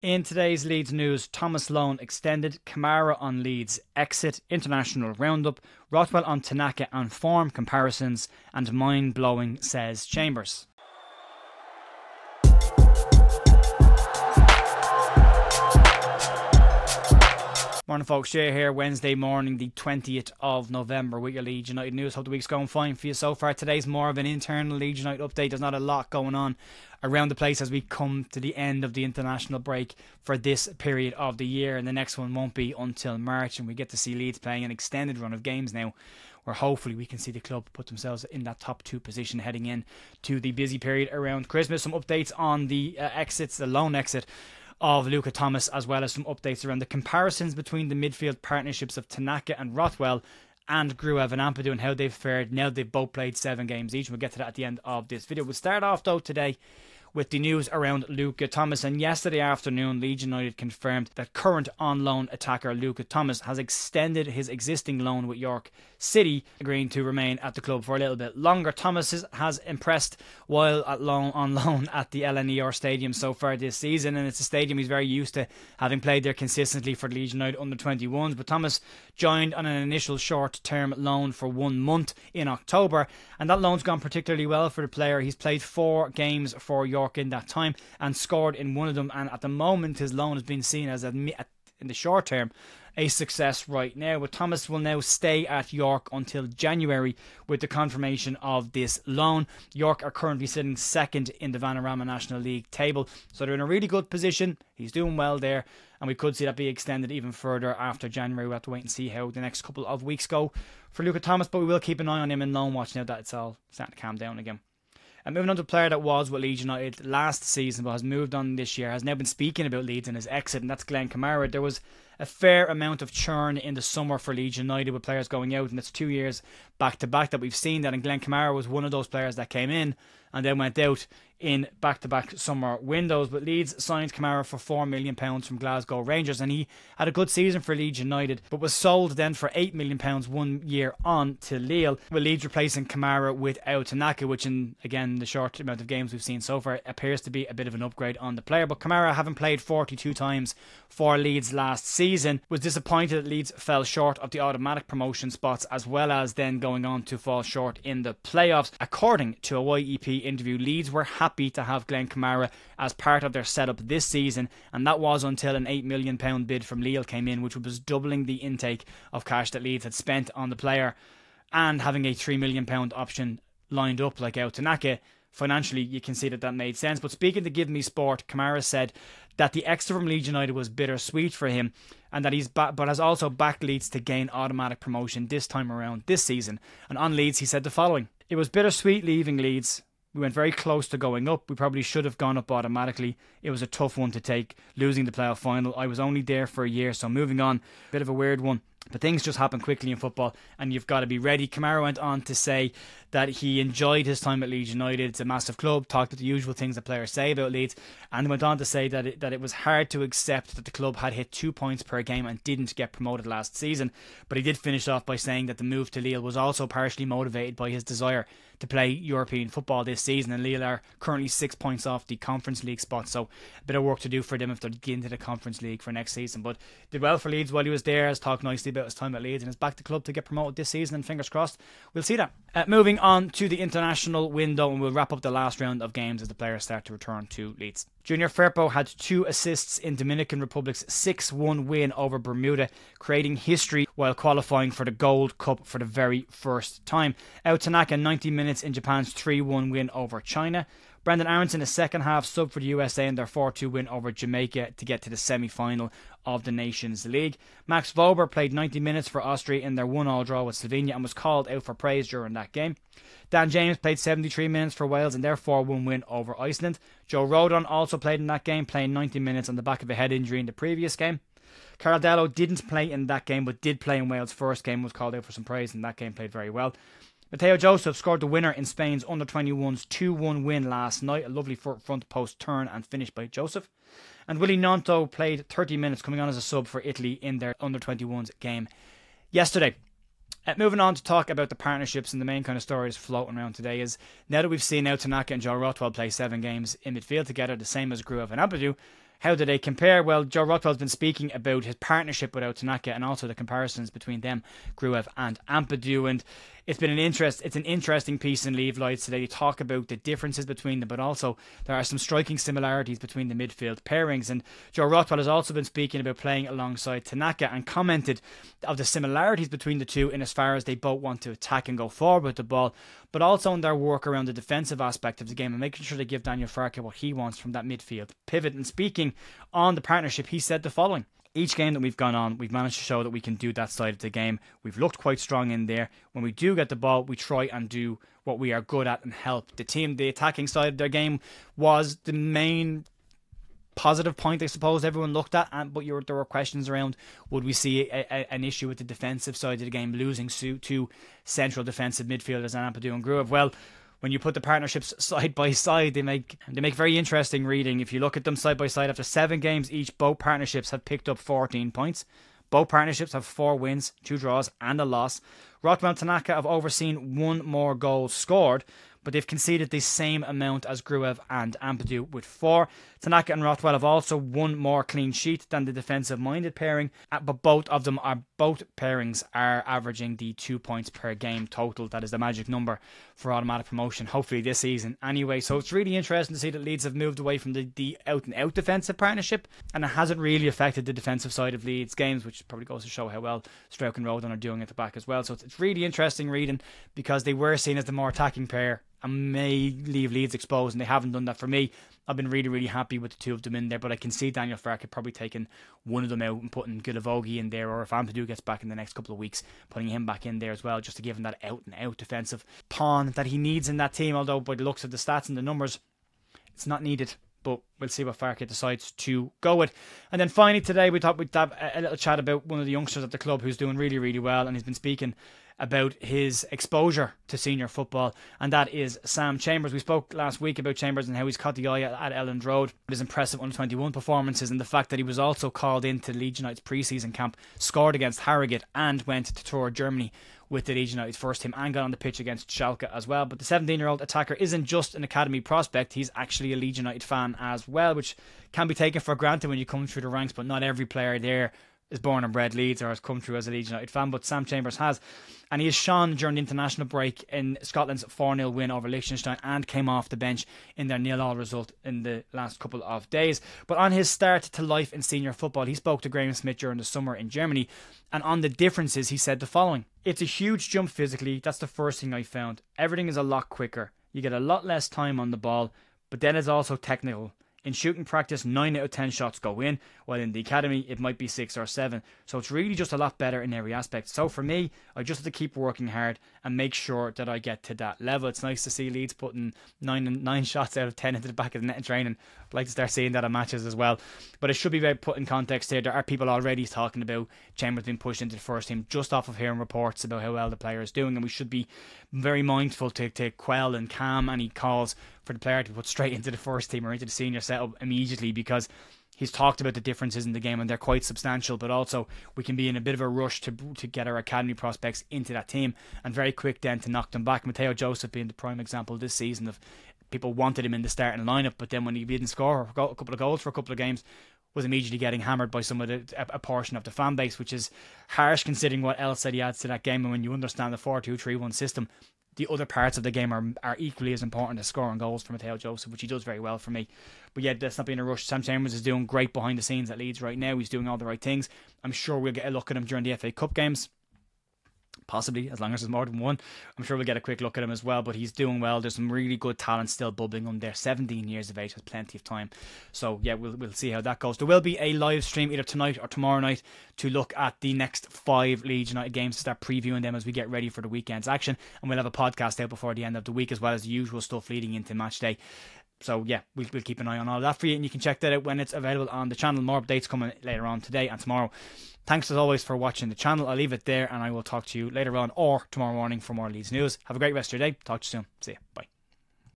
In today's Leeds news, Thomas loan extended, Kamara on Leeds exit, international roundup, Rothwell on Tanaka and form comparisons, and mind-blowing, says Chambers. Morning folks, Jay here, Wednesday morning the 20th of November with your Leeds United news. Hope the week's going fine for you so far. Today's more of an internal Leeds United update. There's not a lot going on around the place as we come to the end of the international break for this period of the year, and the next one won't be until March, and we get to see Leeds playing an extended run of games now where hopefully we can see the club put themselves in that top 2 position heading in to the busy period around Christmas. Some updates on the exits, the loan exit of Luca Thomas, as well as some updates around the comparisons between the midfield partnerships of Tanaka and Rothwell and Gruev and Ampadu and how they've fared now they've both played 7 games each. We'll get to that at the end of this video. We'll start off though today with the news around Luca Thomas, and yesterday afternoon Leeds United confirmed that current on loan attacker Luca Thomas has extended his existing loan with York City, agreeing to remain at the club for a little bit longer. Thomas has impressed while on loan at the LNER Stadium so far this season, and it's a stadium he's very used to, having played there consistently for Leeds United under-21s. But Thomas joined on an initial short-term loan for 1 month in October, and that loan's gone particularly well for the player. He's played 4 games for York in that time and scored in one of them, and at the moment his loan has been seen as, in the short term, a success right now. But Thomas will now stay at York until January with the confirmation of this loan. York are currently sitting second in the Vanarama National League table, so they're in a really good position. He's doing well there, and we could see that be extended even further after January. We'll have to wait and see how the next couple of weeks go for Luca Thomas, but we will keep an eye on him in loan watch now that it's all starting to calm down again. And moving on to a player that was with Leeds United last season but has moved on this year, has now been speaking about Leeds and his exit, and that's Glenn Kamara. There was a fair amount of churn in the summer for Leeds United with players going out, and it's 2 years back to back that we've seen that, and Glenn Kamara was one of those players that came in and then went out in back-to-back summer windows. But Leeds signed Kamara for £4 million from Glasgow Rangers, and he had a good season for Leeds United, but was sold then for £8 million 1 year on to Lille, with Leeds replacing Kamara with Tanaka, which in, again, the short amount of games we've seen so far, appears to be a bit of an upgrade on the player. But Kamara, having played 42 times for Leeds last season, was disappointed that Leeds fell short of the automatic promotion spots, as well as then going on to fall short in the playoffs. According to a YEP interview, Leeds were happy to have Glenn Kamara as part of their setup this season, and that was until an £8 million bid from Lille came in, which was doubling the intake of cash that Leeds had spent on the player, and having a £3 million option lined up like Tanaka. Financially, you can see that made sense. But speaking to Give Me Sport, Kamara said that the extra from Leeds United was bittersweet for him, and that but has also backed Leeds to gain automatic promotion this time around this season. And on Leeds, he said the following: "It was bittersweet leaving Leeds. We went very close to going up. We probably should have gone up automatically. It was a tough one to take, losing the playoff final. I was only there for a year, so moving on, bit of a weird one. But things just happen quickly in football, and you've got to be ready." Kamara went on to say that he enjoyed his time at Leeds United. It's a massive club, talked about the usual things that players say about Leeds, and went on to say that it was hard to accept that the club had hit 2 points per game and didn't get promoted last season. But he did finish off by saying that the move to Lille was also partially motivated by his desire to play European football this season, and Lille are currently 6 points off the Conference League spot, so a bit of work to do for them if they get into the Conference League for next season. But did well for Leeds while he was there, has talked nicely about his time at Leeds, and is back to club to get promoted this season, and fingers crossed we'll see that. Moving on to the international window, and we'll wrap up the last round of games as the players start to return to Leeds. Junior Firpo had 2 assists in Dominican Republic's 6-1 win over Bermuda, creating history while qualifying for the Gold Cup for the very first time. Tanaka 90 minutes in Japan's 3-1 win over China. Brendan Aronson, a second half sub for the USA in their 4-2 win over Jamaica to get to the semi-final of the Nations League. Max Vober played 90 minutes for Austria in their 1-1 draw with Slovenia and was called out for praise during that game. Dan James played 73 minutes for Wales in their 4-1 win over Iceland. Joe Rodon also played in that game, playing 90 minutes on the back of a head injury in the previous game. Carl Dello didn't play in that game, but did play in Wales' first game, was called out for some praise in that game, played very well. Mateo Joseph scored the winner in Spain's under-21's 2-1 win last night. A lovely front post turn and finish by Joseph. And Willie Gnonto played 30 minutes coming on as a sub for Italy in their under-21's game yesterday. Moving on to talk about the partnerships, and the main kind of story that's floating around today is, now that we've seen Tanaka and Joe Rothwell play 7 games in midfield together, the same as Gruev and Ampadu, How do they compare? Well, Joe Rothwell's been speaking about his partnership with Tanaka and also the comparisons between them, Gruev and Ampadu, and it's an interesting piece in Leeds Lights today. They talk about the differences between them, but also there are some striking similarities between the midfield pairings. And Joe Rothwell has also been speaking about playing alongside Tanaka and commented of the similarities between the two in as far as they both want to attack and go forward with the ball, but also in their work around the defensive aspect of the game and making sure they give Daniel Farke what he wants from that midfield pivot. And speaking on the partnership, he said the following: each game that we've gone on, we've managed to show that we can do that side of the game. We've looked quite strong in there. When we do get the ball, we try and do what we are good at and help the team. The attacking side of their game was the main positive point, I suppose, everyone looked at, but there were questions around, would we see an issue with the defensive side of the game, losing two central defensive midfielders, Ampadu and Gruev? Well, when you put the partnerships side by side, they make very interesting reading. If you look at them side by side, after 7 games each, both partnerships have picked up 14 points. Both partnerships have 4 wins, 2 draws and a loss. Rothwell and Tanaka have overseen 1 more goal scored, but they've conceded the same amount as Gruev and Ampadu with 4. Tanaka and Rothwell have also 1 more clean sheet than the defensive-minded pairing, but both pairings are averaging the 2 points per game total. That is the magic number for automatic promotion, hopefully this season anyway. So it's really interesting to see that Leeds have moved away from the out-and-out defensive partnership, and it hasn't really affected the defensive side of Leeds games, which probably goes to show how well Stroke and Rodon are doing at the back as well. So it's really interesting reading, because they were seen as the more attacking pair and may leave Leeds exposed, and they haven't done that for me. I've been really, really happy with the 2 of them in there, but I can see Daniel Farke probably taking one of them out and putting Gilavogi in there, or if Ampadu gets back in the next couple of weeks, putting him back in there as well, just to give him that out-and-out defensive pawn that he needs in that team, although by the looks of the stats and the numbers, it's not needed. But we'll see what Farke decides to go with. And then finally today, we thought we'd have a little chat about one of the youngsters at the club who's doing really, really well, and he's been speaking about his exposure to senior football, and that is Sam Chambers. We spoke last week about Chambers and how he's caught the eye at Elland Road with his impressive under-21 performances, and the fact that he was also called into Leeds United's pre-season camp, scored against Harrogate and went to tour Germany with the Leeds United's first team and got on the pitch against Schalke as well. But the 17-year-old attacker isn't just an academy prospect, he's actually a Leeds United fan as well, which can be taken for granted when you come through the ranks, but not every player there is born and bred Leeds or has come through as a Leeds United fan, but Sam Chambers has. And he has shone during the international break in Scotland's 4-0 win over Liechtenstein and came off the bench in their 0-0 result in the last couple of days. But on his start to life in senior football, he spoke to Graham Smith during the summer in Germany, and on the differences he said the following: "It's a huge jump physically, that's the first thing I found. Everything is a lot quicker. You get a lot less time on the ball, but then it's also technical. In shooting practice, 9 out of 10 shots go in, while in the academy it might be 6 or 7. So it's really just a lot better in every aspect. So for me, I just have to keep working hard and make sure that I get to that level." It's nice to see Leeds putting 9 shots out of 10 into the back of the net in training. I'd like to start seeing that in matches as well. But it should be put in context here. There are people already talking about Chambers being pushed into the first team just off of hearing reports about how well the player is doing, and we should be very mindful to quell and calm any calls for the player to be put straight into the first team or into the senior setup immediately, because he's talked about the differences in the game and they're quite substantial, but also we can be in a bit of a rush to get our academy prospects into that team and very quick then to knock them back. Mateo Joseph being the prime example this season of people wanted him in the starting lineup, but then when he didn't score a couple of goals for a couple of games, was immediately getting hammered by some of a portion of the fan base, which is harsh considering what else that he adds to that game. And when you understand the 4-2-3-1 system, the other parts of the game are equally as important as scoring goals for Mateo Joseph, which he does very well for me. But yeah, let's not be in a rush. Sam Chambers is doing great behind the scenes at Leeds right now. He's doing all the right things. I'm sure we'll get a look at him during the FA Cup games. Possibly, as long as there's more than one. I'm sure we'll get a quick look at him as well, but he's doing well. There's some really good talent still bubbling on there. 17 years of age, has plenty of time. So yeah, we'll see how that goes. There will be a live stream either tonight or tomorrow night to look at the next 5 Leeds United games, to start previewing them as we get ready for the weekend's action. And we'll have a podcast out before the end of the week, as well as the usual stuff leading into match day. So yeah, we'll keep an eye on all that for you, and you can check that out when it's available on the channel. More updates coming later on today and tomorrow. Thanks as always for watching the channel. I'll leave it there, and I will talk to you later on or tomorrow morning for more Leeds news. Have a great rest of your day. Talk to you soon. See you. Bye.